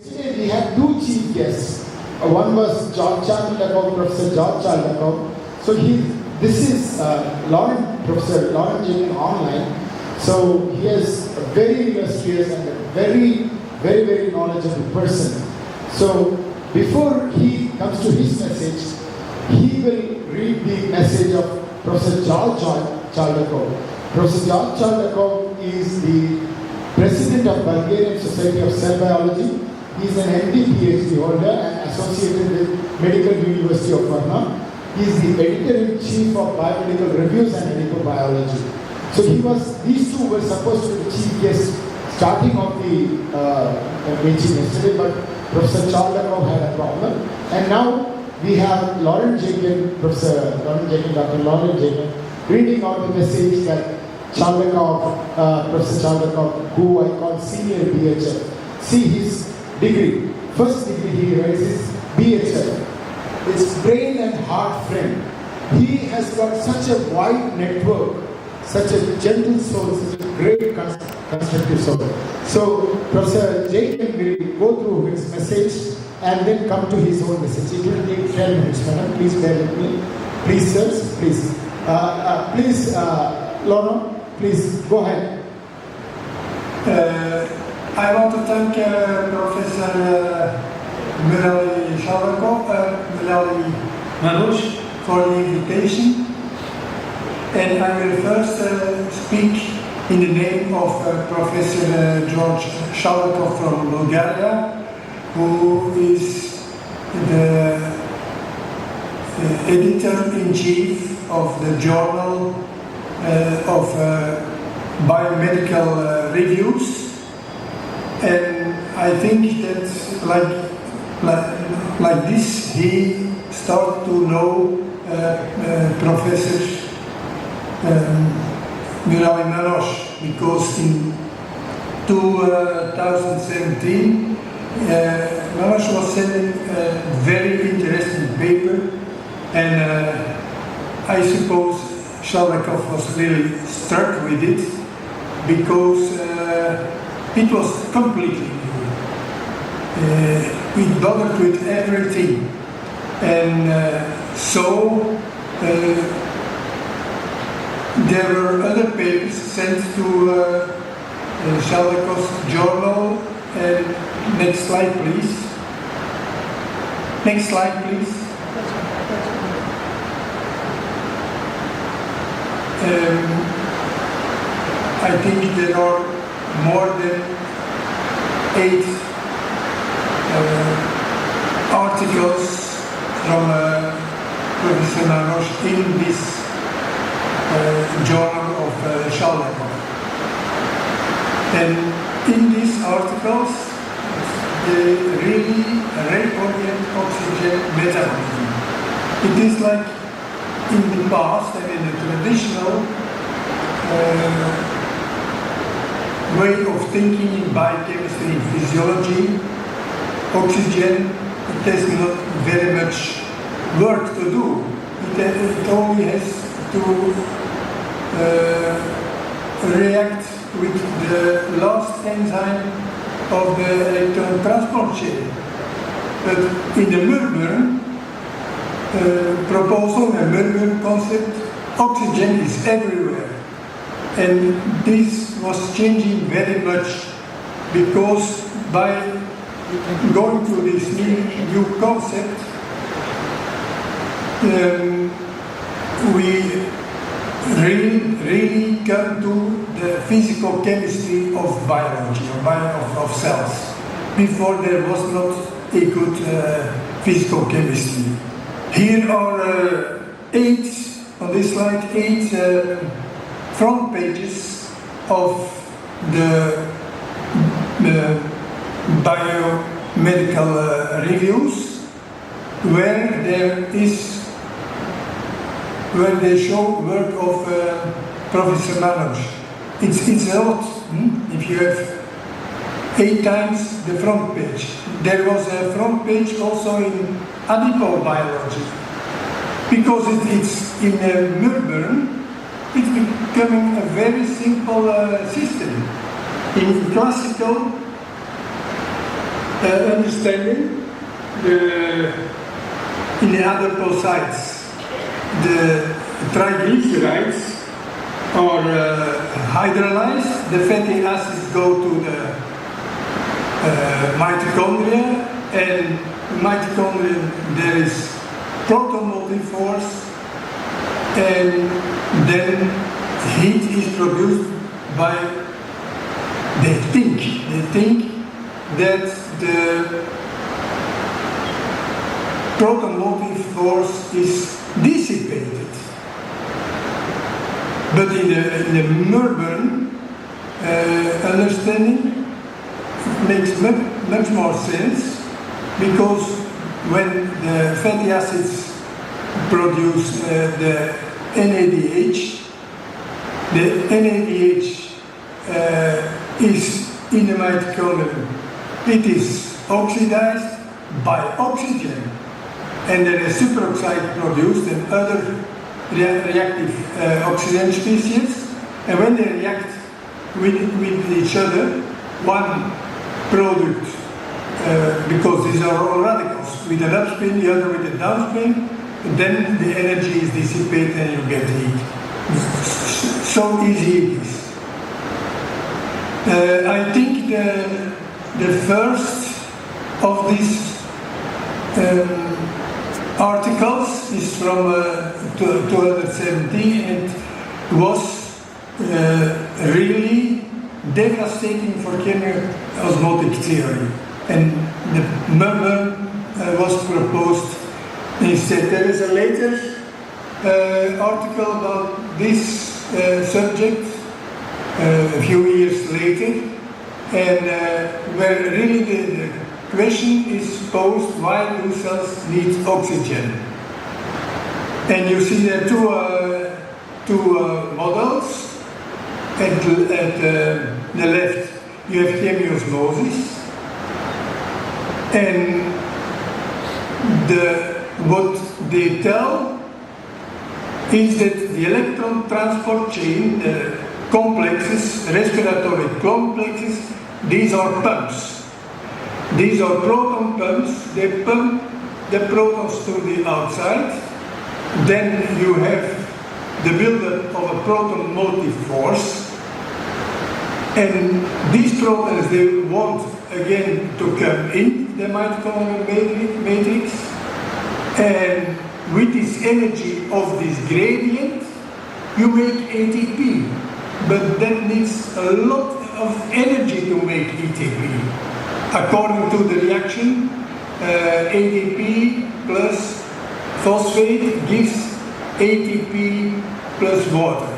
Today we had two chief guests. One was Chaldakov, Professor George Chaldakov. So this is Laurent, Professor Laurent Jaeken online. So he is a very illustrious and a very, very, very knowledgeable person. So before he comes to his message, he will read the message of Professor George Chaldakov. Professor George Chaldakov is the President of Bulgarian Society of Cell Biology. He is an MD PhD holder and associated with Medical University of Varna. He is the Editor-in-Chief of Biomedical Reviews and Biology. So these two were supposed to be chief guests starting of the meeting yesterday, but Professor Chaldakov had a problem. And now we have Laurent Jaeken, Professor Laurent Jaeken, Dr. Laurent Jaeken, reading out the message that Chaldakov, Professor Chaldakov, who I call senior BHF, see his degree. First degree he writes is BHF. It's brain and heart friend. He has got such a wide network, such a gentle soul, such a great constructive soul. So Professor Jaeken will go through his message and then come to his own message. It will take 10 minutes, madam. Please bear with me. Please, sirs, please. Laurent, please go ahead. I want to thank Professor Chaldakov for the invitation. And I will first speak in the name of Professor George Chaldakov from Bulgaria, who is the editor-in-chief of the Journal of Biomedical Reviews. And I think that like this he started to know Professor because in 2017 Laurent was sending a very interesting paper, and I suppose Chaldakov was really struck with it because it was completely new. It bothered with everything, and so there were other papers sent to Chaldakov's journal. And next slide, please. Next slide, please. I think there are more than 8 articles from Professor Laurent in this journal of Chaldakov. And in these articles, they really reorient oxygen metabolism. It is like in the past and in the traditional way of thinking in biochemistry and physiology, oxygen, it has not very much work to do. It only has to react with the last enzyme of the electron transport chain. But in the Murburn proposal and Murburn concept, oxygen is everywhere. And this was changing very much because by going to this new concept, we really come to the physical chemistry of biology, of cells. Before there was not a good physical chemistry. Here are 8, on this slide, 8 front pages of the biomedical reviews, where they show work of Professor Laurent. It's a lot. If you have 8 times the front page. There was a front page also in adipo biology. Because it's in Melbourne, it's becoming a very simple system. In classical understanding in the adipocytes, the triglycerides are hydrolyzed, the fatty acids go to the mitochondria, and mitochondria there is proton motive force, and then heat is produced by, they think that the proton motive force is dissipated. But in the Melbourne understanding, it makes much more sense, because when the fatty acids produce the NADH, the NADH is in the mitochondrion. It is oxidized by oxygen, and there is superoxide produced and other reactive oxygen species, and when they react with each other, one product, because these are all radicals, with an upspin, the other with a downspin, then the energy is dissipated and you get heat. So easy it is. I think the first of these articles is from 2017 and was really devastating for chemiosmotic theory. And the number was proposed instead. There is a later article about this subject a few years later, and where really the question is posed, why do cells need oxygen? And you see there two models. At the left you have chemiosmosis, and what they tell is that the electron transport chain, the complexes, respiratory complexes, these are pumps. These are proton pumps. They pump the protons to the outside. Then you have the buildup of a proton motive force. And these protons, they want again to come in the mitochondrial matrix. And with this energy of this gradient, you make ATP. But that needs a lot of energy to make ATP. According to the reaction, ATP plus phosphate gives ATP plus water.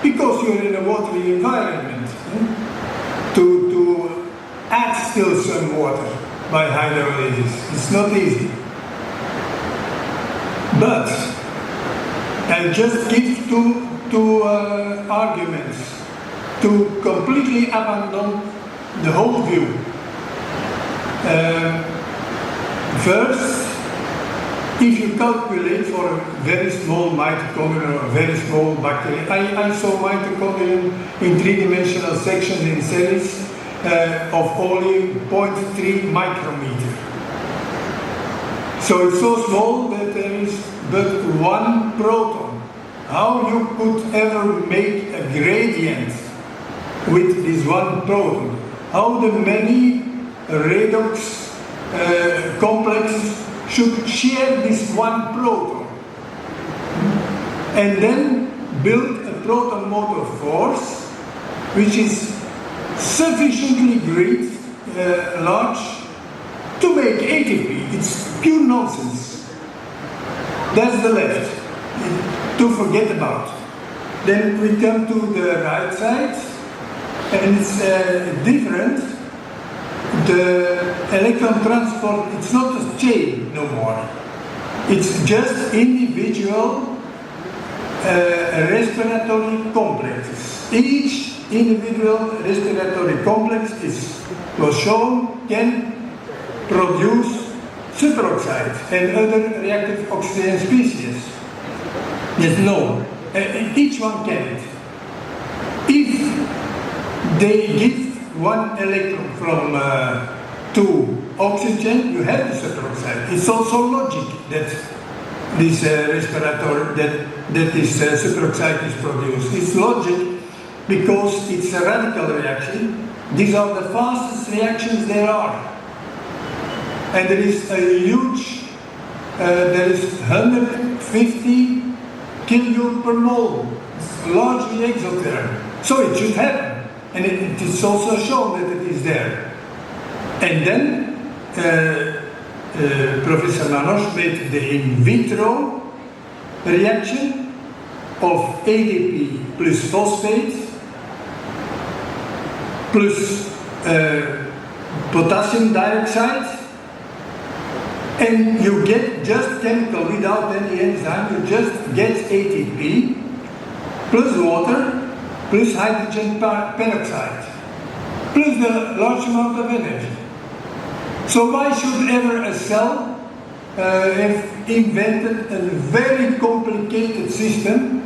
Because you're in a watery environment, to add still some water by hydrolysis. It's not easy. But I'll just give two arguments to completely abandon the whole view. First, if you calculate for a very small mitochondrion or a very small bacteria, I saw mitochondrion in three-dimensional sections in cells of only 0.3 micrometer. So it's so small that there is but one proton. How you could ever make a gradient with this one proton? How the many redox complexes should share this one proton and then build a proton motor force which is sufficiently great, large, to make ATP. It's pure nonsense. That's the left, to forget about. Then we come to the right side, and it's different. The electron transport, it's not a chain no more. It's just individual respiratory complexes. Each individual respiratory complex was shown can produce superoxide and other reactive oxygen species. Yes, no. Each one can it. If they give one electron from to oxygen, you have the superoxide. It's also logic that this respirator, that this superoxide is produced. It's logic because it's a radical reaction. These are the fastest reactions there are. And there is a huge, there is 150 kilojoule per mole. It's largely exotherm. So it should happen. And it is also shown that it is there. And then Professor Manos made the in vitro reaction of ADP plus phosphate plus potassium dioxide, and you get just chemical without any enzyme, you just get ATP plus water plus hydrogen peroxide plus the large amount of energy. So why should ever a cell have invented a very complicated system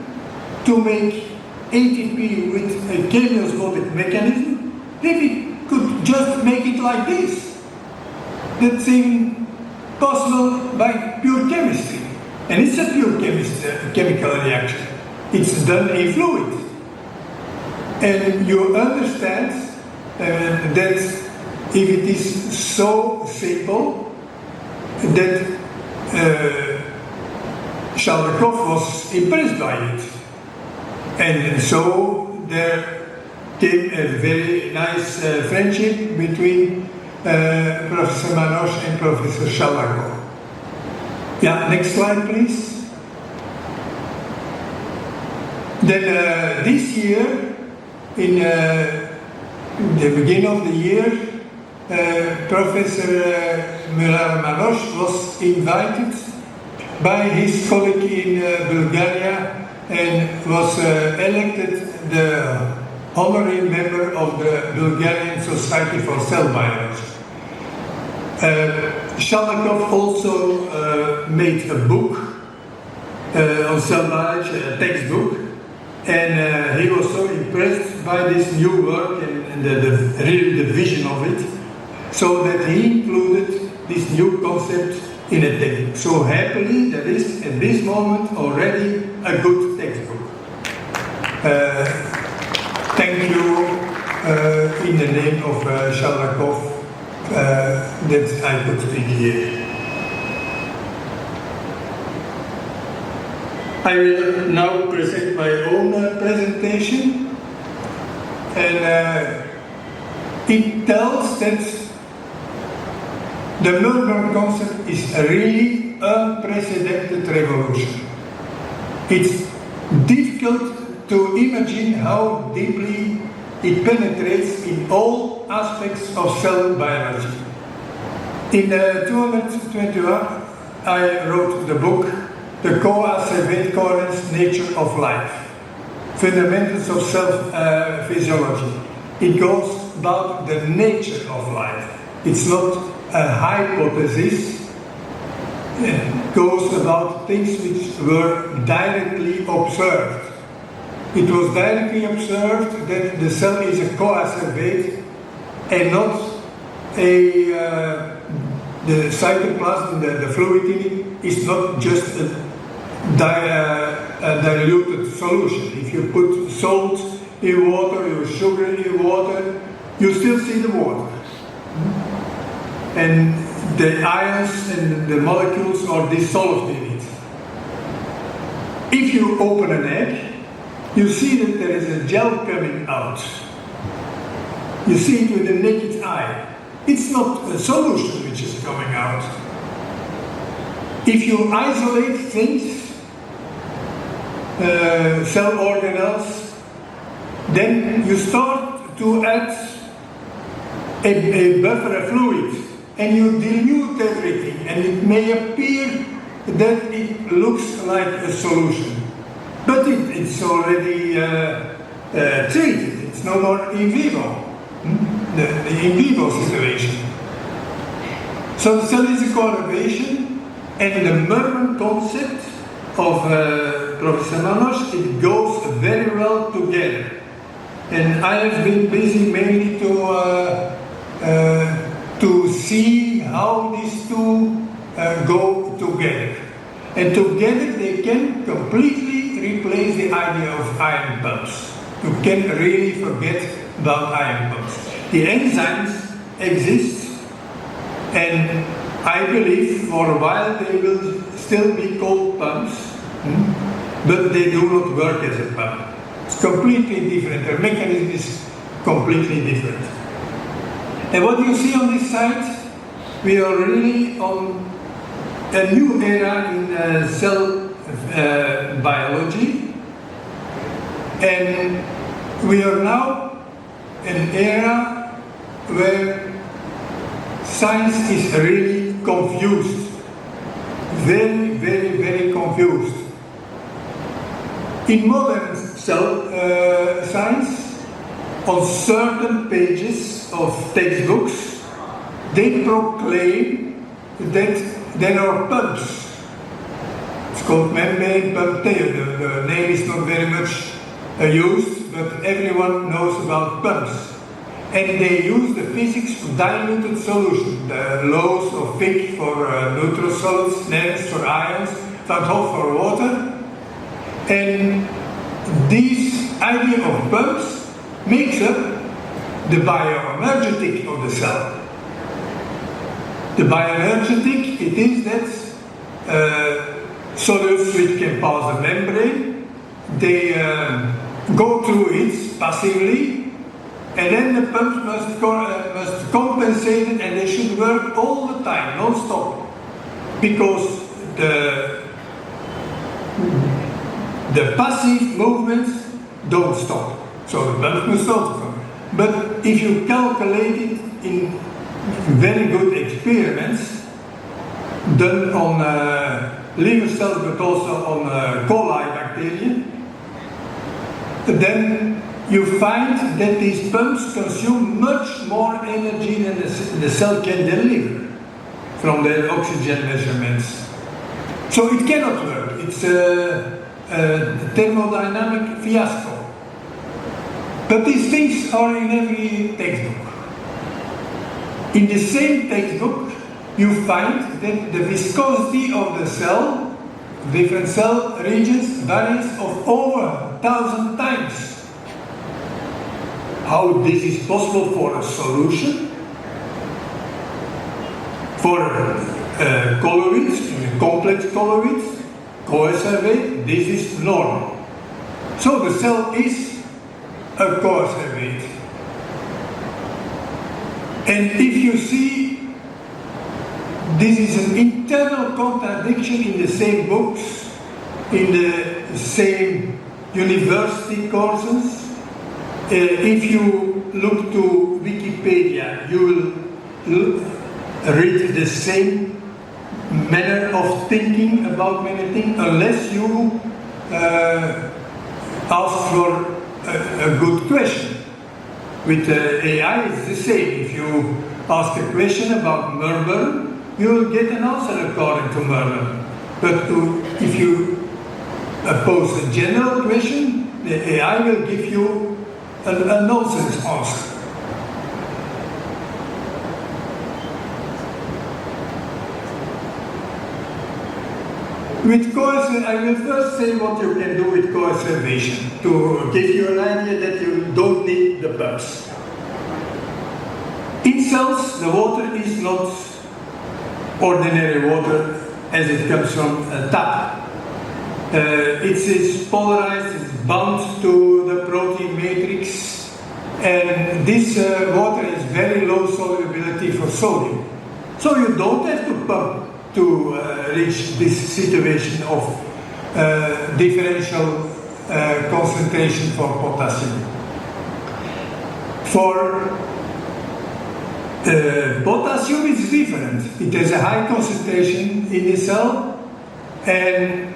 to make ATP with a chemiosmotic mechanism if it could just make it like this? That's even possible by pure chemistry. And it's a pure chemical reaction. It's done in fluid. And you understand that if it is so simple that Chaldakov was impressed by it. And so there came a very nice friendship between Professor Manos and Professor Chaldakov. Yeah, next slide please. Then this year, in the beginning of the year, Professor Manos was invited by his colleague in Bulgaria and was elected the honorary member of the Bulgarian Society for Cell Biology. Chaldakov also made a book on cell biology, a textbook, and he was so impressed by this new work and really the vision of it, so that he included this new concept in a textbook. So happily there is at this moment already a good textbook. Thank you in the name of Chaldakov that I could speak here. I will now present my own presentation, and it tells that the Melbourne concept is a really unprecedented revolution. It's difficult to imagine how deeply it penetrates in all aspects of cell biology. In 221, I wrote the book, The Co-Acervate Coherence Nature of Life, Fundamentals of Cell Physiology. It goes about the nature of life. It's not a hypothesis. It goes about things which were directly observed. It was directly observed that the cell is a coacervate and not the cytoplasm, the fluid in it, is not just a diluted solution. If you put salt in water, or sugar in water, you still see the water. And the ions and the molecules are dissolved in it. If you open an egg, you see that there is a gel coming out. You see it with the naked eye. It's not a solution which is coming out. If you isolate things, cell organelles, then you start to add a buffer, a fluid, and you dilute everything, and it may appear that it looks like a solution. But it's already treated. It's no more in vivo, the in vivo situation. So the cell is a coagulation, and the Merman concept of Professor Manos, it goes very well together. And I have been busy mainly to see how these two go together. And together they can completely replace the idea of ion pumps. You can really forget about ion pumps. The enzymes exist, and I believe for a while they will still be called pumps, but they do not work as a pump. It's completely different. Their mechanism is completely different. And what you see on this side, we are really on a new era in cell biology, and we are now in an era where science is really confused, very, very, very confused. In modern cell science, on certain pages of textbooks, they proclaim that there are pumps. It's called membrane pump theory. The name is not very much used, but everyone knows about pumps. And they use the physics of diluted solution, the laws of Fick for neutral solids, Nernst for ions, Van Hoff for water. And this idea of pumps makes up the bioenergetic of the cell. The bioenergetic, it is that solids which can pass the membrane, they go through it passively, and then the pumps must compensate it, and they should work all the time, non-stop, because the passive movements don't stop. So the pumps must stop. But if you calculate it in very good experiments done on liver cells, but also on coli bacteria, then you find that these pumps consume much more energy than the cell can deliver from their oxygen measurements. So it cannot work. It's a thermodynamic fiasco. But these things are in every textbook. In the same textbook, you find that the viscosity of the cell, different cell regions, varies of over 1,000 times. How this is possible for a solution? For colloids, complex colloids, coacervate, this is normal. So the cell is a coacervate. And if you see, this is an internal contradiction in the same books, in the same university courses. If you look to Wikipedia, you will read the same manner of thinking about many things, unless you ask for a good question. With AI, it's the same. If you ask a question about murmur, you will get an answer according to murmur. But if you pose a general question, the AI will give you a nonsense answer. With I will first say what you can do with coacervation to give you an idea that you don't need the pumps. In cells, the water is not ordinary water as it comes from a tap. It is polarized, it's bound to the protein matrix, and this water is very low solubility for sodium. So you don't have to pump to reach this situation of differential concentration for potassium. For potassium it's different. It has a high concentration in the cell, and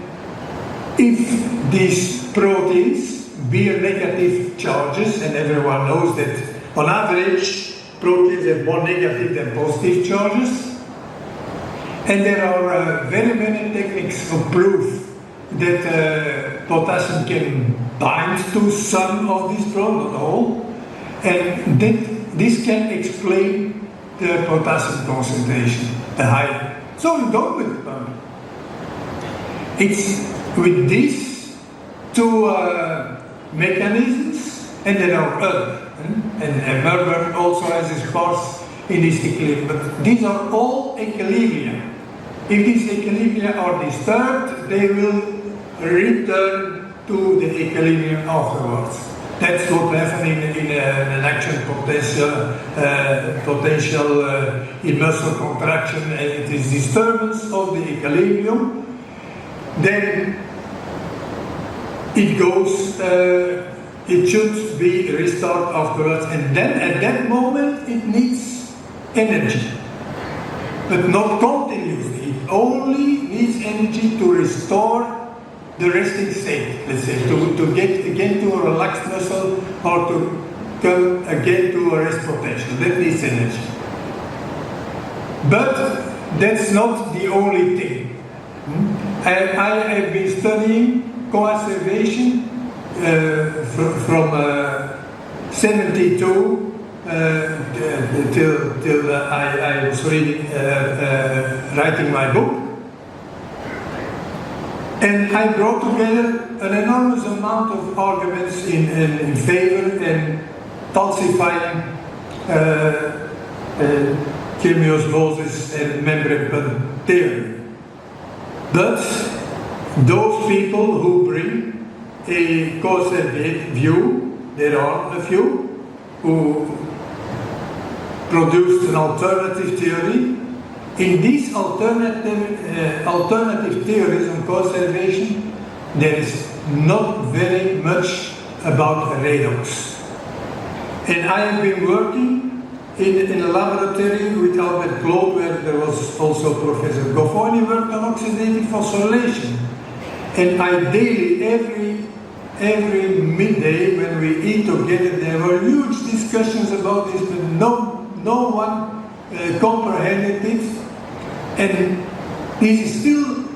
if these proteins bear negative charges, and everyone knows that on average proteins have more negative than positive charges, and there are very many techniques of proof that potassium can bind to some of these proteins, not all, and that this can explain the potassium concentration, the higher. So you don't with the pump. It's with these two mechanisms, and there are other. And Melbourne also has its parts in this equilibrium, but these are all equilibria. If these equilibria are disturbed, they will return to the equilibrium afterwards. That's what happens in an action potential in muscle contraction, and it is disturbance of the equilibrium. Then it goes, it should be restored afterwards, and then at that moment it needs energy, but not continuously. It only needs energy to restore the resting state, let's say, to get again to a relaxed muscle or to come again to a rest potential. That needs energy. But that's not the only thing. I have been studying co-activation from 72 till I was writing my book. And I brought together an enormous amount of arguments in favor and falsifying chemiosmosis and membrane pump theory. But those people who bring a causal view, there are a few who produced an alternative theory. In these alternative theories on conservation, there is not very much about redox. And I have been working in a laboratory with Albert Claude, where there was also Professor Goffoni worked on oxidative phosphorylation. And I daily, every midday when we eat together, there were huge discussions about this, but no one comprehended it. And this is still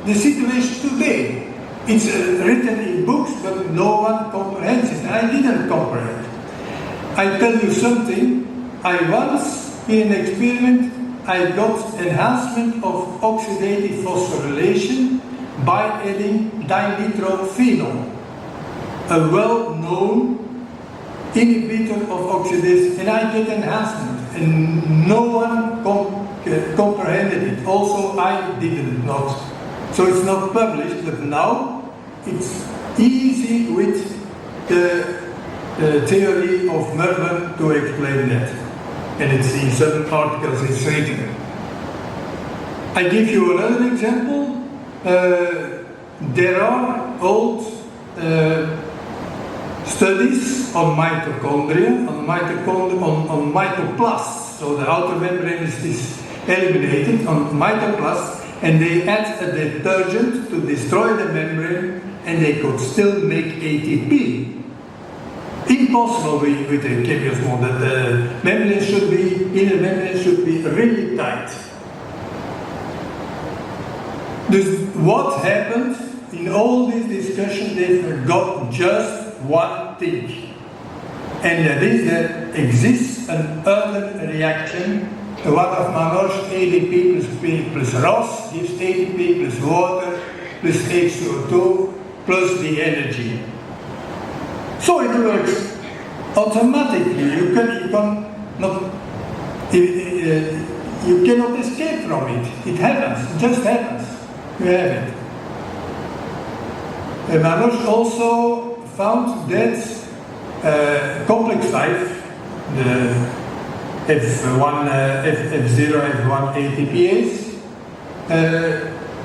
the situation today. It's written in books, but no one comprehends it. I didn't comprehend. I tell you something. I once, in an experiment, I got enhancement of oxidative phosphorylation by adding dinitrophenol, a well-known inhibitor of oxidation, and I get enhancement, and no one comprehended it. Also, I didn't not. So it's not published, but now it's easy with the theory of Merman to explain that. And it's in certain articles it's written. I give you another example. There are old studies on mitochondria, on mytoplasts. So the outer membrane is eliminated on mytoplasts, and they add a detergent to destroy the membrane, and they could still make ATP. Impossible with the chemiosmosis, that the inner membrane should be really tight. What happened in all this discussion? They forgot just one thing, and that is that exists an other reaction. One of Mamor's ADP plus P plus ROS gives ATP plus water plus H2O2 plus the energy. So it works automatically. You cannot escape from it. It happens. It just happens. You have it. Mamor also found that complex 5, the F1, F0, F1 ATPase,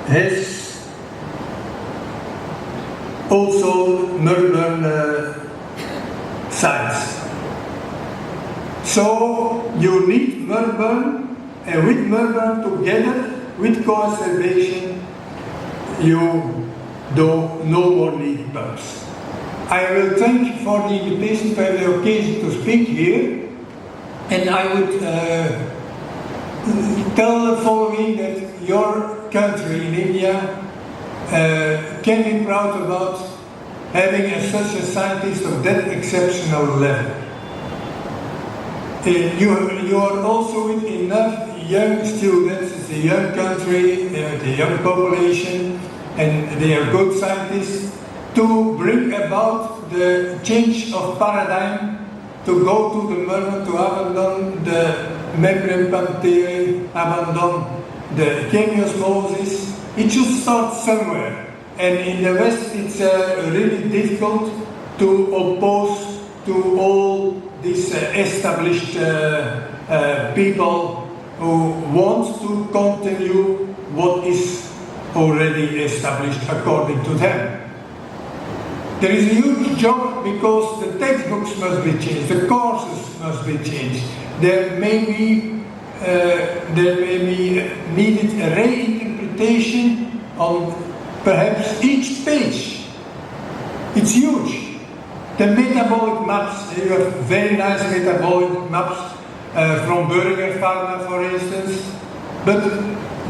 has also Merman sites. So you need Merman, and with Merman together, with conservation, you do no more need pumps. I will thank you for the invitation to have the occasion to speak here, and I would tell the following, that your country in India can be proud about having such a scientist of that exceptional level. You are also with enough young students. It's a young country, with a young population, and they are good scientists, to bring about the change of paradigm, to go to the mirror, to abandon the membrane pump theory, abandon the chemiosmosis. It should start somewhere. And in the West, it's really difficult to oppose to all these established people who want to continue what is already established according to them. There is a huge job because the textbooks must be changed, the courses must be changed. There may be needed a reinterpretation on perhaps each page. It's huge. The metabolic maps, you have very nice metabolic maps from Burger Pharma, for instance, but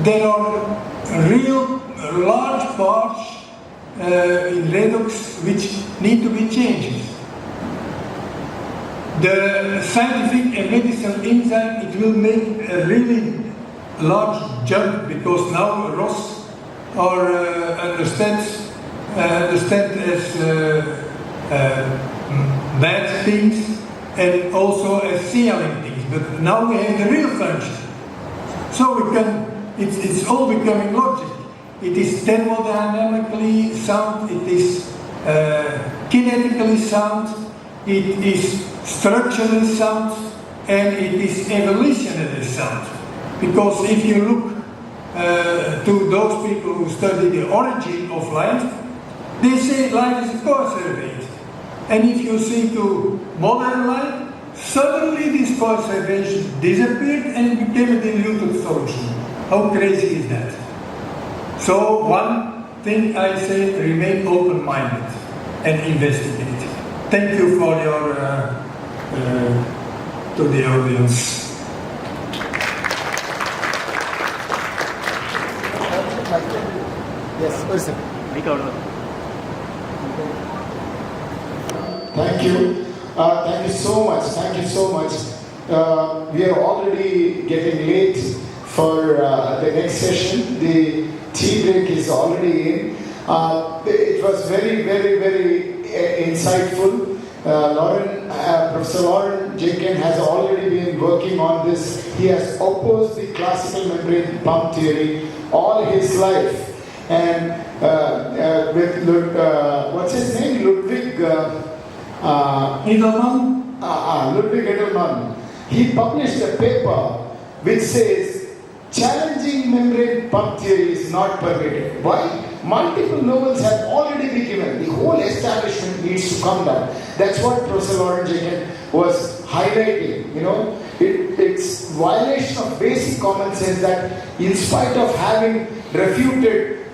there are real large parts in redox which need to be changed. The scientific and medicinal enzyme, it will make a really large jump, because now Ross understand as bad things and also as sealing things, but now we have the real function. So we can, it's all becoming logic. It is thermodynamically sound, it is kinetically sound, it is structurally sound, and it is evolutionary sound. Because if you look to those people who study the origin of life, they say life is a conservate. And if you see to modern life, suddenly this conservation disappeared and it became a diluted solution. How crazy is that? So one thing I say, remain open-minded and investigate. Thank you for your, to the audience. Yes, person. Thank you. Thank you so much. Thank you so much. We are already getting late for the next session. The tea break is already in. It was very, very, very insightful. Laurent, Professor Laurent Jaeken has already been working on this. He has opposed the classical membrane pump theory all his life. And with what's his name? Ludwig Edelman. Ludwig Edelman. He published a paper which says challenging membrane pump theory is not permitted. Why? Multiple Nobels have already been given. The whole establishment needs to come down. That's what Professor Laurent Jaeken was highlighting. You know, it's violation of basic common sense that in spite of having refuted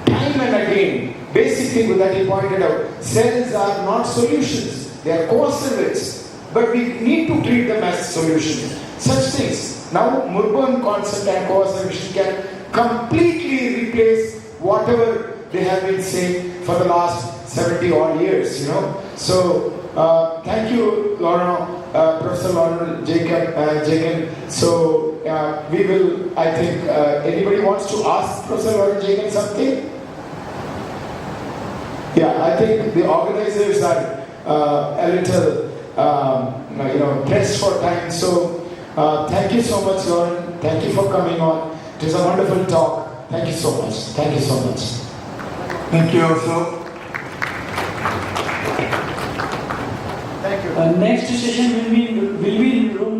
time and again, basic thing that he pointed out, cells are not solutions, they are co-servates, but we need to treat them as solutions. Such things. Now, Murban concept and co-servation can completely replace whatever they have been saying for the last 70 odd years, you know. So, thank you, Laurent, Professor Laurent Jaeken. So, we will, I think, anybody wants to ask Professor Laurent Jaeken something? Yeah, I think the organizers are a little, pressed for time. So, thank you so much, Laurent. Thank you for coming on. It was a wonderful talk. Thank you so much. Thank you so much. Thank you also. Thank you. Next session will be in room